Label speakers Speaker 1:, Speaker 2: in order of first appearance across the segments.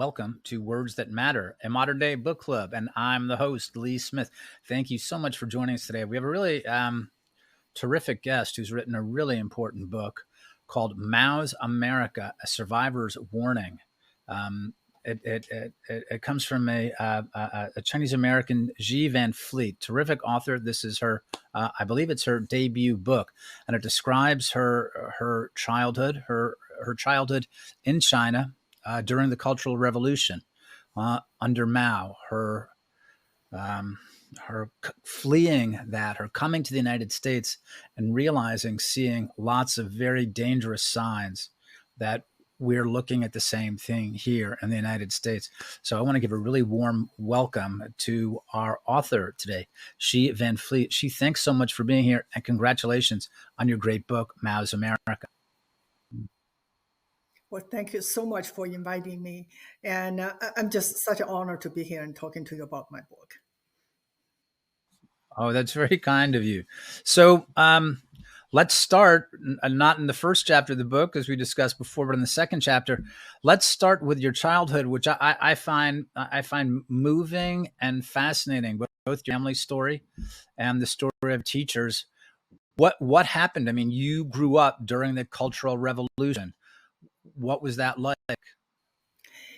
Speaker 1: welcome to Words That Matter, a modern day book club. And I'm the host, Lee Smith. Thank you so much for joining us today. We have a really terrific guest who's written a really important book called Mao's America, A Survivor's Warning. It comes from a Chinese American, Xi Van Fleet, terrific author. This is her, I believe it's her debut book, and it describes her childhood, her childhood in China during the Cultural Revolution under Mao, her fleeing that, her coming to the United States and seeing lots of very dangerous signs that we're looking at the same thing here in the United States. So I want to give a really warm welcome to our author today, Xi Van Fleet. Xi, thanks so much for being here, and congratulations on your great book, Mao's America.
Speaker 2: Well, thank you so much for inviting me. And I'm just such an honor to be here and talking to you about my book.
Speaker 1: Oh, that's very kind of you. So let's start, not in the first chapter of the book, as we discussed before, but in the second chapter. Let's start with your childhood, which I find moving and fascinating, both your family story and the story of teachers. What happened? I mean, you grew up during the Cultural Revolution. What was that like?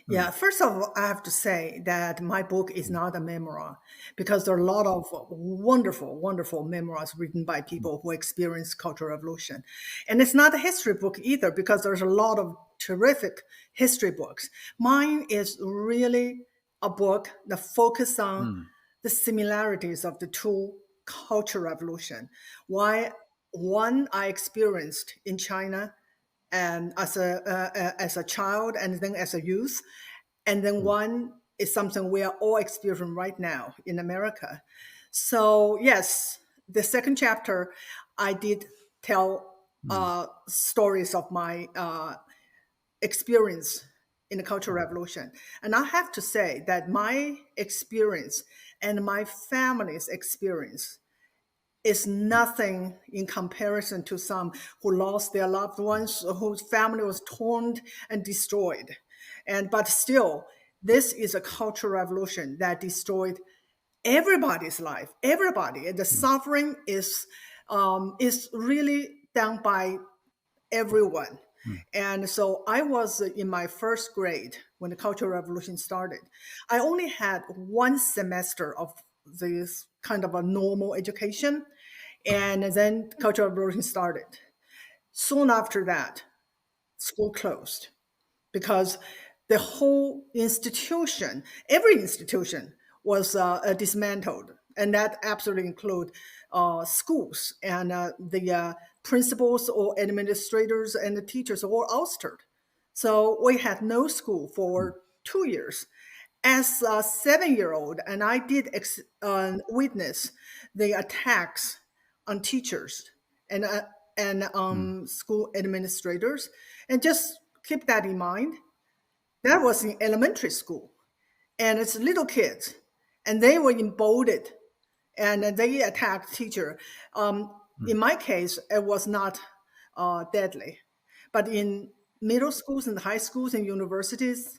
Speaker 2: Yeah, first of all, I have to say that my book is not a memoir because there are a lot of wonderful, wonderful memoirs written by people who experienced Cultural Revolution. And it's not a history book either because there's a lot of terrific history books. Mine is really a book that focuses on the similarities of the two Cultural Revolution. Why one I experienced in China and as a child and then as a youth, and then one is something we are all experiencing right now in America. So yes, the second chapter I did tell stories of my experience in the Cultural Revolution, and I have to say that my experience and my family's experience is nothing in comparison to some who lost their loved ones, whose family was torn and destroyed. But still, this is a cultural revolution that destroyed everybody's life. Everybody, the suffering is really done by everyone. And so I was in my first grade when the Cultural Revolution started. I only had one semester of this kind of a normal education, and then Cultural Revolution started. Soon after that, school closed because the whole institution, every institution was dismantled. And that absolutely include schools, and the principals or administrators and the teachers were ousted. So we had no school for 2 years. As a 7-year-old, and I did witness the attacks on teachers and school administrators. And just keep that in mind. That was in elementary school, and it's little kids, and they were emboldened, and they attacked teacher. In my case, it was not deadly, but in middle schools and high schools and universities,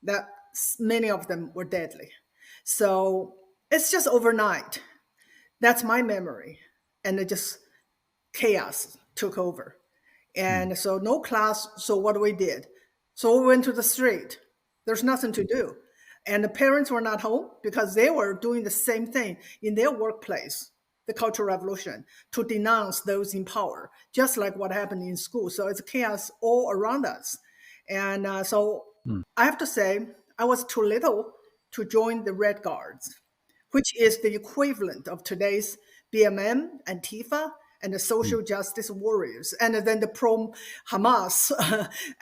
Speaker 2: that many of them were deadly. So it's just overnight. That's my memory, and it just chaos took over. And so no class. So what we did? So we went to the street. There's nothing to do. And the parents were not home because they were doing the same thing in their workplace, the Cultural Revolution, to denounce those in power, just like what happened in school. So it's chaos all around us. And so I have to say, I was too little to join the Red Guards, which is the equivalent of today's BMM, Antifa, and the social justice warriors, and then the pro-Hamas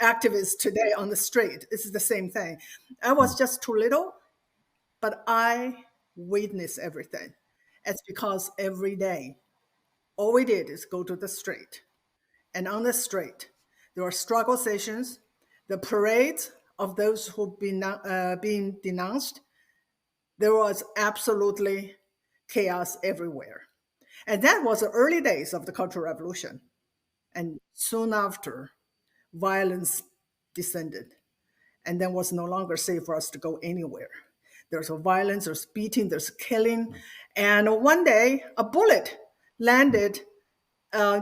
Speaker 2: activists today on the street. It's the same thing. I was just too little, but I witnessed everything. It's because every day, all we did is go to the street. And on the street, there were struggle sessions, the parades of those who've been being denounced. There was absolutely chaos everywhere. And that was the early days of the Cultural Revolution. And soon after, violence descended. and then was no longer safe for us to go anywhere. There's a violence, there's beating, there's killing. And one day, a bullet landed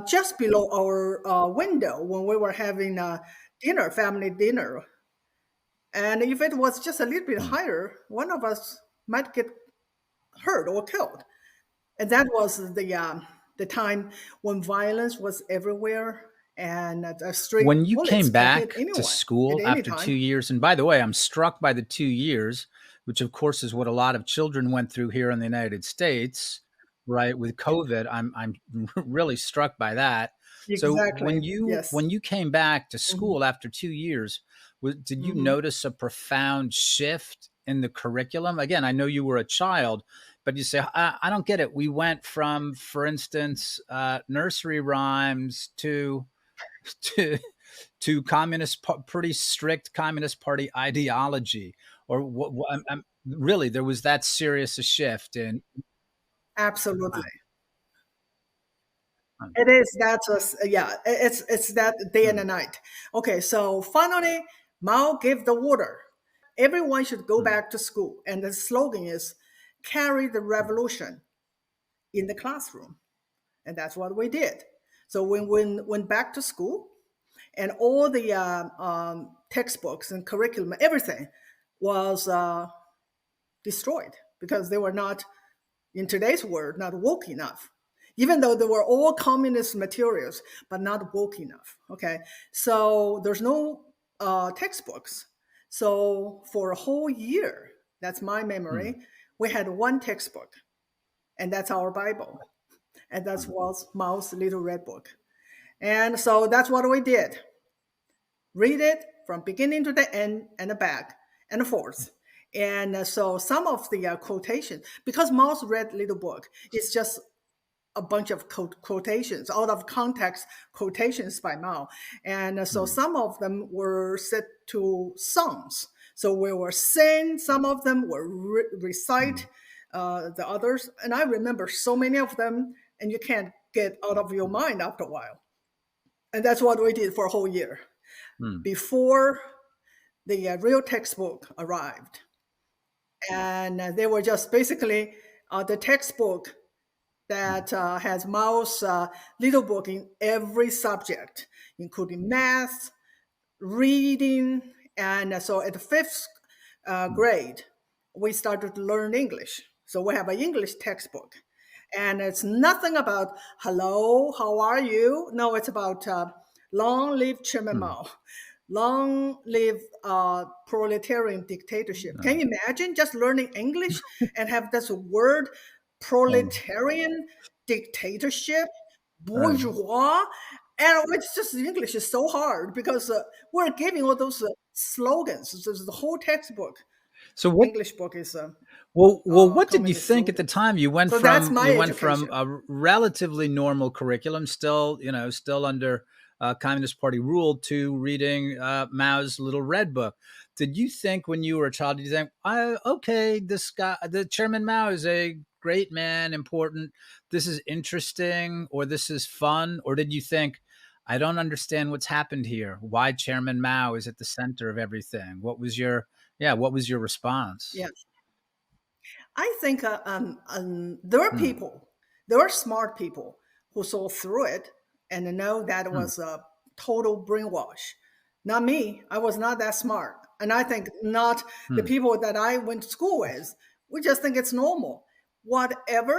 Speaker 2: just below our window when we were having dinner, family dinner. And if it was just a little bit
Speaker 1: mm.
Speaker 2: higher, one of us might get hurt or killed. And that was the time when violence was everywhere, and straight
Speaker 1: When you
Speaker 2: bullets
Speaker 1: came
Speaker 2: can hit
Speaker 1: back to
Speaker 2: anyone at
Speaker 1: school
Speaker 2: any
Speaker 1: after 2
Speaker 2: time.
Speaker 1: years, and by the way, I'm struck by the 2 years, which of course is what a lot of children went through here in the United States, right, with COVID. I'm really struck by that. So
Speaker 2: Exactly. Yes.
Speaker 1: when you came back to
Speaker 2: Mhm.
Speaker 1: school after 2 years, did you
Speaker 2: Mhm.
Speaker 1: notice a profound shift in the curriculum? Again, I know you were a child, but you say, I don't get it. We went from, for instance, nursery rhymes to to pretty strict communist party ideology, or really there was that serious a shift in.
Speaker 2: Absolutely.
Speaker 1: uh,
Speaker 2: It is. That's us. Yeah. It's that day and the
Speaker 1: mm,
Speaker 2: night. Okay. So finally, Mao gave the order. Everyone should go
Speaker 1: mm,
Speaker 2: back to school, and the slogan is "Carry the
Speaker 1: mm,
Speaker 2: revolution in the classroom," and that's what we did. So when we went back to school, and all the textbooks and curriculum, everything was destroyed because they were not, in today's word, not woke enough. Even though they were all communist materials, but not woke enough. Okay, so there's no textbooks. So for a whole year, that's my
Speaker 1: mm,
Speaker 2: memory, we had one textbook, and that's our Bible, and that
Speaker 1: mm,
Speaker 2: was Mao's Little Red Book. And so that's what we did. Read it from beginning to the end and the back and forth. And so some of the quotation, because Mao's Red Little Book is just a bunch of quotations, out of context quotations by Mao. And so
Speaker 1: mm,
Speaker 2: some of them were set to songs. So we were sing, some of them were recite
Speaker 1: mm,
Speaker 2: the others. And I remember so many of them, and you can't get out of your mind after a while. And that's what we did for a whole year
Speaker 1: mm,
Speaker 2: before the real textbook arrived. And they were just basically the textbook
Speaker 1: mm,
Speaker 2: that has Mao's little book in every subject, including math, reading. And so at the fifth
Speaker 1: mm,
Speaker 2: grade, we started to learn English. So we have an English textbook. And it's nothing about hello, how are you? No, it's about long live Chairman
Speaker 1: mm,
Speaker 2: Mao, long live proletarian dictatorship. Can
Speaker 1: mm.
Speaker 2: you imagine just learning English and have this word
Speaker 1: Um,
Speaker 2: proletarian dictatorship,
Speaker 1: right.
Speaker 2: bourgeois? And it's just English is so hard because we're giving all those slogans. So the whole textbook,
Speaker 1: So what
Speaker 2: English book is
Speaker 1: what did you
Speaker 2: communist
Speaker 1: think at the
Speaker 2: slogans.
Speaker 1: time?
Speaker 2: So that's my
Speaker 1: You went from
Speaker 2: education.
Speaker 1: a relatively normal curriculum, still, still under Communist Party rule, to reading Mao's Little Red Book. Did you think when you were a child, did you think, okay, this guy, the Chairman Mao is a great man, important, this is interesting, or this is fun? Or did you think, I don't understand what's happened here? Why Chairman Mao is at the center of everything? What was your response?
Speaker 2: Yeah. I think there are
Speaker 1: Hmm.
Speaker 2: people, there are smart people who saw through it and know that
Speaker 1: Hmm.
Speaker 2: was a total brainwash. Not me. I was not that smart. And I think not the
Speaker 1: Hmm.
Speaker 2: people that I went to school with. We just think it's normal. Whatever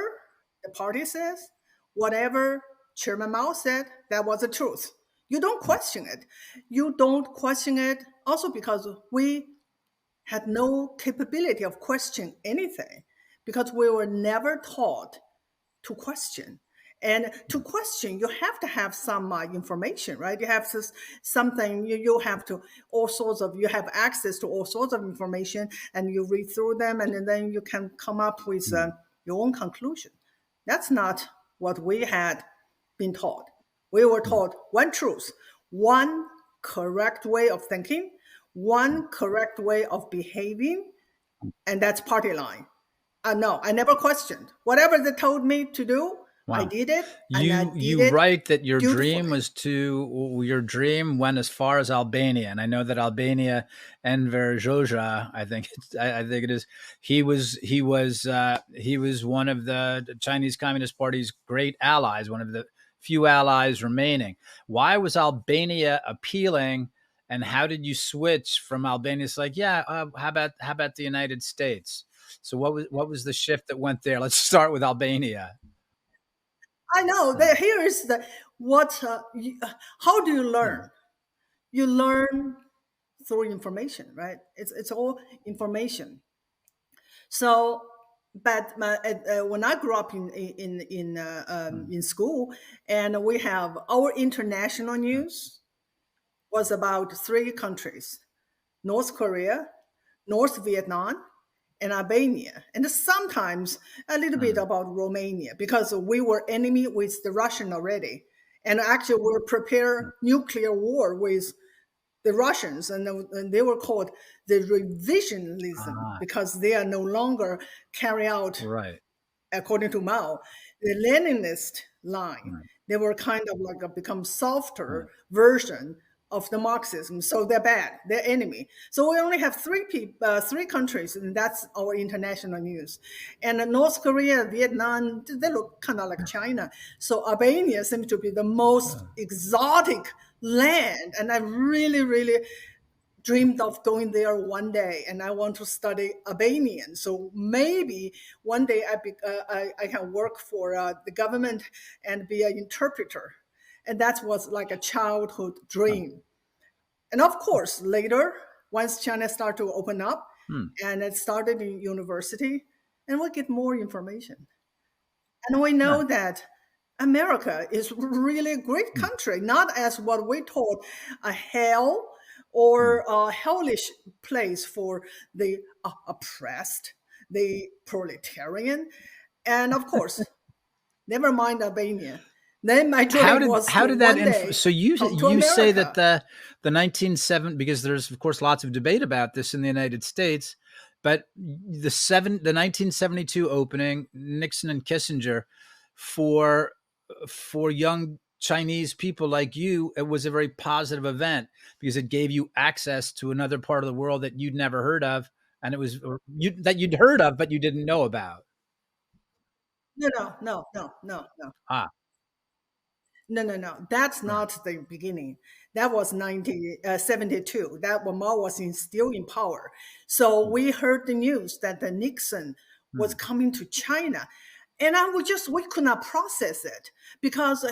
Speaker 2: the party says, whatever Chairman Mao said, that was the truth. You don't
Speaker 1: Hmm.
Speaker 2: question it. You don't question it also because we had no capability of questioning anything because we were never taught to question. And to question, you have to have some information, right? You have something, you have to, all sorts of, you have access to all sorts of information and you read through them and then you can come up with
Speaker 1: Hmm.
Speaker 2: your own conclusion. That's not what we had been taught. We were
Speaker 1: Hmm.
Speaker 2: taught one truth, one correct way of thinking, one correct way of behaving, and that's party line. No, I never questioned. Whatever they told me to do, I
Speaker 1: Wow.
Speaker 2: did it, and I did
Speaker 1: You
Speaker 2: it
Speaker 1: write that
Speaker 2: beautifully.
Speaker 1: your dream went as far as Albania, and I know that Albania, Enver Hoxha, I think it is. He was one of the Chinese Communist Party's great allies, one of the few allies remaining. Why was Albania appealing, and how did you switch from Albania? It's like, yeah, how about the United States? So what was the shift that went there? Let's start with Albania.
Speaker 2: I know
Speaker 1: Uh,
Speaker 2: that here is the what. How do you
Speaker 1: uh,
Speaker 2: learn? You learn through information, right? It's all information. So, but when I grew up in school, and we have our international
Speaker 1: uh,
Speaker 2: news was about three countries: North Korea, North Vietnam, and Albania, and sometimes a little bit
Speaker 1: uh,
Speaker 2: about Romania because we were enemy with the Russian already, and actually we're prepare nuclear war with the Russians, and they were called the revisionism
Speaker 1: ah,
Speaker 2: because they are no longer carry out
Speaker 1: right.
Speaker 2: according to Mao, the Leninist line.
Speaker 1: Right.
Speaker 2: They were kind of like a become
Speaker 1: Right.
Speaker 2: softer version of the Marxism. So they're bad. They're enemy. So we only have three countries, and that's our international news. And North Korea, Vietnam, they look kind of like China. So Albania seems to be the most exotic land, and I really, really dreamed of going there one day, and I want to study Albanian. So maybe one day I can work for the government and be an interpreter. And that was like a childhood
Speaker 1: Huh.
Speaker 2: dream. And of course, later, once China started to open up
Speaker 1: Hmm.
Speaker 2: and it started in university, and we get more information. And we
Speaker 1: Huh.
Speaker 2: know that America is really a great
Speaker 1: Hmm.
Speaker 2: country, not as what we thought a hell
Speaker 1: Hmm.
Speaker 2: or a hellish place for the oppressed, the proletarian. And of course, never mind Albania. Then my dream was to
Speaker 1: How did that
Speaker 2: one day
Speaker 1: so
Speaker 2: come to
Speaker 1: you say that
Speaker 2: America.
Speaker 1: the 1970, because there's of course lots of debate about this in the United States, but the 1972 opening, Nixon and Kissinger, for young Chinese people like you, it was a very positive event because it gave you access to another part of the world that you'd never heard of, and it was that you'd heard of but you didn't know about.
Speaker 2: No, no, no, no, no, no.
Speaker 1: Ah,
Speaker 2: No, no, no. That's
Speaker 1: right.
Speaker 2: not the beginning. That was 1972. That when Mao was still in power. So
Speaker 1: Hmm.
Speaker 2: we heard the news that the Nixon was
Speaker 1: Hmm.
Speaker 2: coming to China. And we could not process it because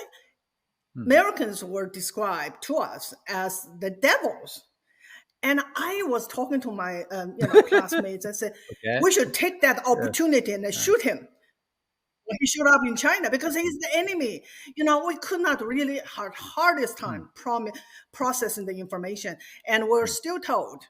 Speaker 1: Hmm.
Speaker 2: Americans were described to us as the devils. And I was talking to my classmates and said,
Speaker 1: Okay.
Speaker 2: we should take that
Speaker 1: Yeah.
Speaker 2: opportunity and shoot him. He showed up in China because he's the enemy. We could not really had hardest
Speaker 1: Hmm.
Speaker 2: time processing the information, and we're
Speaker 1: Hmm.
Speaker 2: still told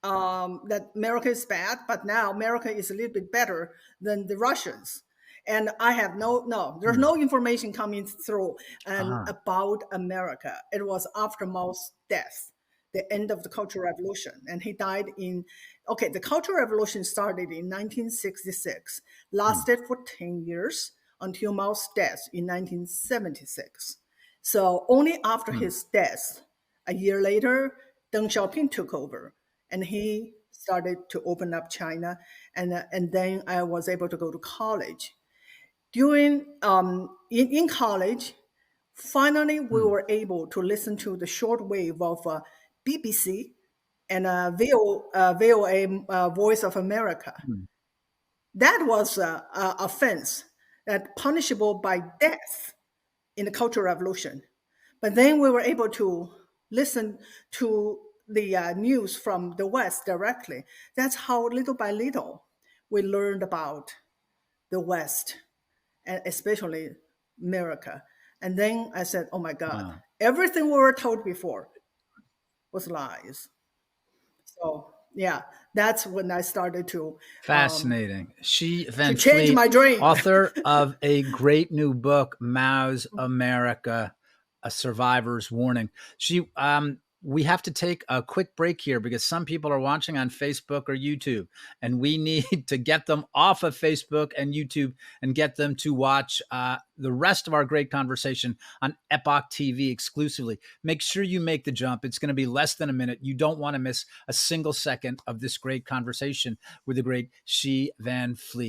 Speaker 2: that America is bad, but now America is a little bit better than the Russians. And I have no, there's
Speaker 1: Hmm.
Speaker 2: no information coming through and
Speaker 1: Ah.
Speaker 2: about America. It was after Mao's death, the end of the Cultural Revolution, and he died in. Okay, the Cultural Revolution started in 1966,
Speaker 1: Hmm.
Speaker 2: lasted for 10 years until Mao's death in 1976. So only after
Speaker 1: Hmm.
Speaker 2: his death, a year later, Deng Xiaoping took over and he started to open up China. And then I was able to go to college. During in college, finally we
Speaker 1: Hmm.
Speaker 2: were able to listen to the shortwave of BBC and VOA, Voice of America.
Speaker 1: Hmm.
Speaker 2: That was a offense that punishable by death in the Cultural Revolution. But then we were able to listen to the news from the West directly. That's how little by little we learned about the West and especially America. And then I said, oh my God,
Speaker 1: Wow.
Speaker 2: everything we were told before was lies. So yeah, that's when I started
Speaker 1: Fascinating. Shi
Speaker 2: to
Speaker 1: Van
Speaker 2: change
Speaker 1: Fleet,
Speaker 2: my dream.
Speaker 1: author of a great new book, Mao's America, A Survivor's Warning. She we have to take a quick break here because some people are watching on Facebook or YouTube, and we need to get them off of Facebook and YouTube and get them to watch the rest of our great conversation on Epoch TV exclusively. Make sure you make the jump. It's going to be less than a minute. You don't want to miss a single second of this great conversation with the great Xi Van Fleet.